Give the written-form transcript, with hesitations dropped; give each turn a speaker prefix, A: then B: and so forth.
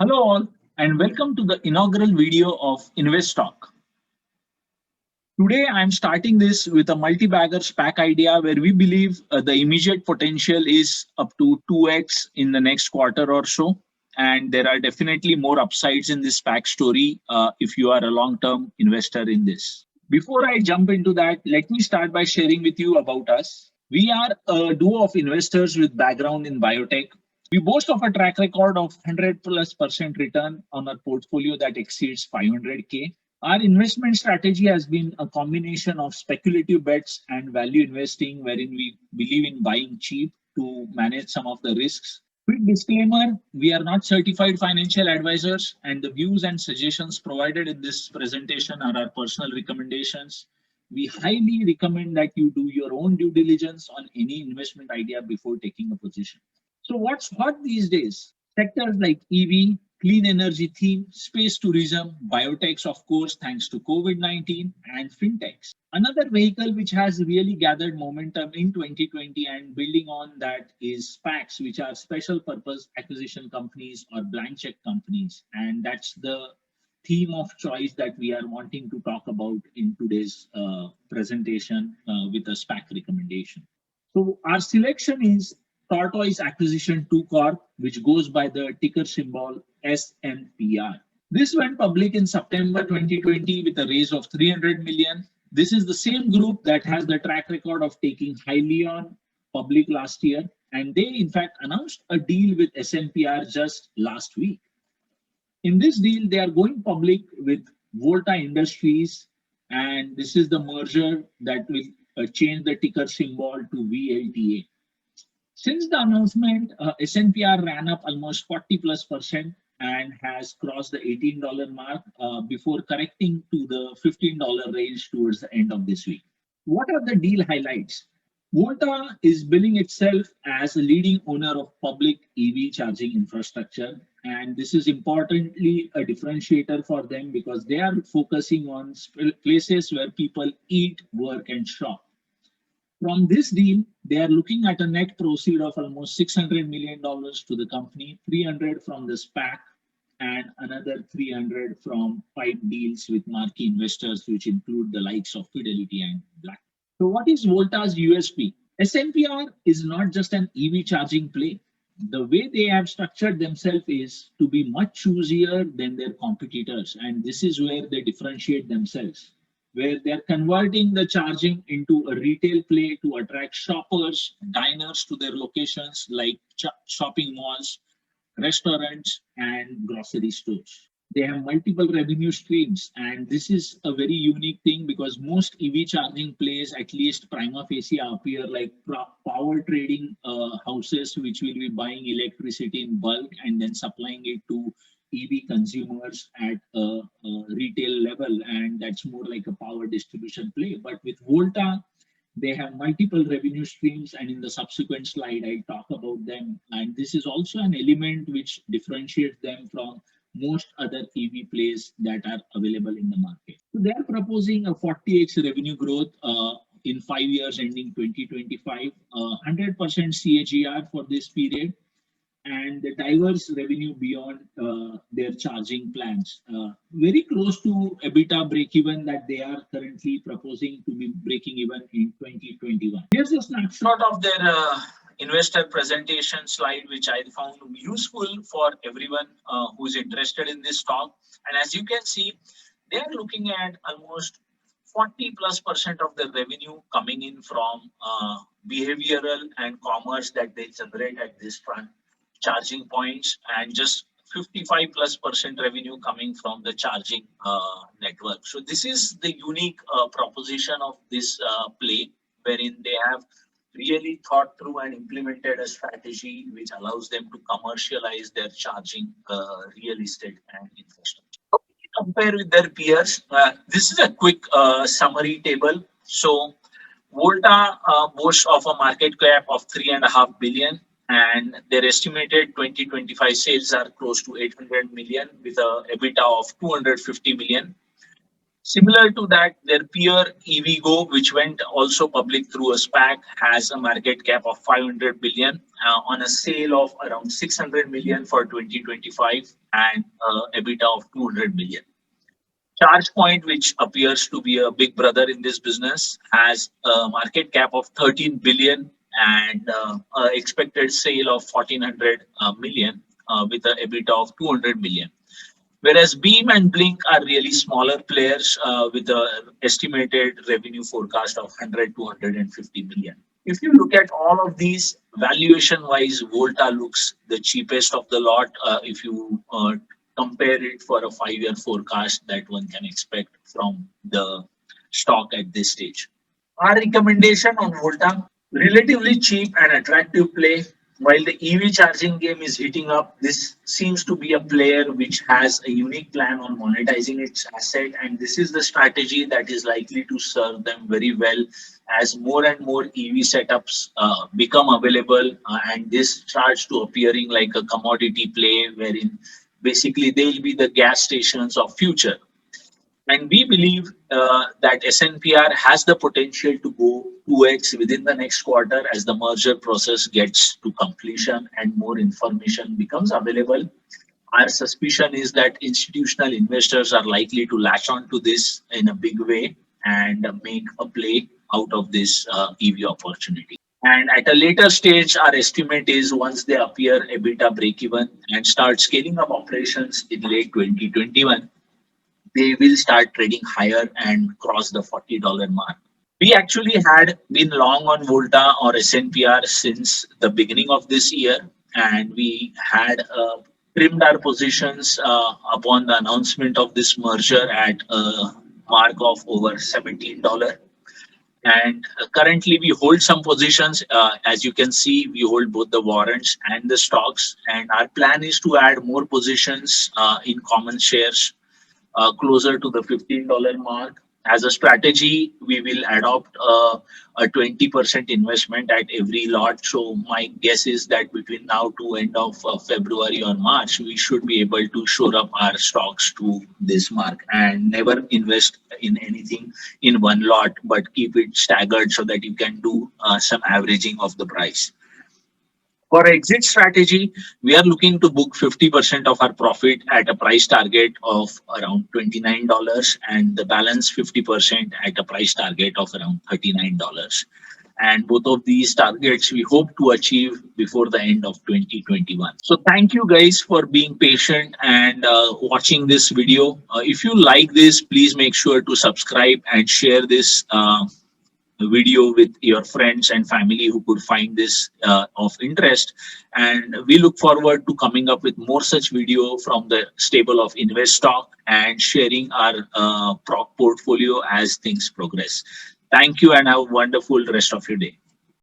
A: Hello all and welcome to the inaugural video of Invest Talk. Today I'm starting this with a multi-bagger SPAC idea where we believe the immediate potential is up to 2x in the next quarter or so. And there are definitely more upsides in this SPAC story if you are a long-term investor in this. Before I jump into that, let me start by sharing with you about us. We are a duo of investors with background in biotech. We boast of a track record of 100+% return on our portfolio that exceeds 500K. Our investment strategy has been a combination of speculative bets and value investing, wherein we believe in buying cheap to manage some of the risks. Quick disclaimer, we are not certified financial advisors, and the views and suggestions provided in this presentation are our personal recommendations. We highly recommend that you do your own due diligence on any investment idea before taking a position. So what's hot these days? Sectors like EV, clean energy theme, space tourism, biotechs, of course, thanks to COVID-19, and fintechs. Another vehicle which has really gathered momentum in 2020 and building on that is SPACs, which are special purpose acquisition companies or blank check companies. And that's the theme of choice that we are wanting to talk about in today's presentation with a SPAC recommendation. So our selection is Tortoise Acquisition 2 Corp, which goes by the ticker symbol SNPR. This went public in September 2020 with a raise of 300 million. This is the same group that has the track record of taking Hyliion public last year. And they, in fact, announced a deal with SNPR just last week. In this deal, they are going public with Volta Industries, and this is the merger that will change the ticker symbol to VLTA. Since the announcement, SNPR ran up almost 40+% and has crossed the $18 mark before correcting to the $15 range towards the end of this week. What are the deal highlights? Volta is billing itself as a leading owner of public EV charging infrastructure. And this is importantly a differentiator for them because they are focusing on places where people eat, work, and shop. From this deal, they are looking at a net proceed of almost $600 million to the company, 300 from the SPAC, and another 300 from 5 deals with marquee investors, which include the likes of Fidelity and Black. So what is Volta's USP? SNPR is not just an EV charging play. The way they have structured themselves is to be much choosier than their competitors, and this is where they differentiate themselves, where they're converting the charging into a retail play to attract shoppers, diners to their locations like shopping malls, restaurants, and grocery stores. They have multiple revenue streams, and this is a very unique thing because most EV charging plays, at least prima facie, appear like power trading houses which will be buying electricity in bulk and then supplying it to EV consumers at a retail level, and that's more like a power distribution play. But with Volta, they have multiple revenue streams, and in the subsequent slide, I talk about them. And this is also an element which differentiates them from most other EV plays that are available in the market. So they are proposing a 40x revenue growth in 5 years ending 2025, 100% CAGR for this period, and the diverse revenue beyond their charging plans. Very close to EBITDA break-even that they are currently proposing to be breaking even in 2021. Here's a snapshot of their investor presentation slide, which I found useful for everyone who's interested in this stock. And as you can see, they are looking at almost 40+% of the revenue coming in from behavioral and commerce that they generate at this front charging points, and just 55+% revenue coming from the charging network. So this is the unique proposition of this play, wherein they have really thought through and implemented a strategy which allows them to commercialize their charging real estate and infrastructure. Compare with their peers, this is a quick summary table. So Volta boasts of a market cap of 3.5 billion. And their estimated 2025 sales are close to 800 million with a EBITDA of 250 million. Similar to that, their peer EVgo, which went also public through a SPAC, has a market cap of 500 billion on a sale of around 600 million for 2025 and EBITDA of 200 million. ChargePoint, which appears to be a big brother in this business, has a market cap of 13 billion and expected sale of 1400 million with an EBITDA of 200 million. Whereas Beam and Blink are really smaller players with an estimated revenue forecast of 100 to 150 million. If you look at all of these valuation wise, Volta looks the cheapest of the lot if you compare it for a 5 year forecast that one can expect from the stock at this stage. Our recommendation on Volta, relatively cheap and attractive play. While the EV charging game is heating up, this seems to be a player which has a unique plan on monetizing its asset, and this is the strategy that is likely to serve them very well as more and more EV setups become available, and this starts to appearing like a commodity play wherein basically they'll be the gas stations of future. And we believe that SNPR has the potential to go 2x within the next quarter as the merger process gets to completion and more information becomes available. Our suspicion is that institutional investors are likely to latch on to this in a big way and make a play out of this EV opportunity. And at a later stage, our estimate is once they appear EBITDA breakeven and start scaling up operations in late 2021, they will start trading higher and cross the $40 mark. We actually had been long on Volta or SNPR since the beginning of this year, and we had trimmed our positions upon the announcement of this merger at a mark of over $17. And currently, we hold some positions. As you can see, we hold both the warrants and the stocks. And our plan is to add more positions in common shares closer to the $15 mark. As a strategy, we will adopt a 20% investment at every lot. So my guess is that between now to end of February or March, we should be able to shore up our stocks to this mark and never invest in anything in one lot, but keep it staggered so that you can do some averaging of the price. For exit strategy, we are looking to book 50% of our profit at a price target of around $29 and the balance 50% at a price target of around $39. And both of these targets we hope to achieve before the end of 2021. So thank you guys for being patient and watching this video. If you like this, please make sure to subscribe and share this video with your friends and family who could find this of interest, and we look forward to coming up with more such video from the stable of InvestTalk and sharing our portfolio as things progress. Thank you and have a wonderful rest of your day.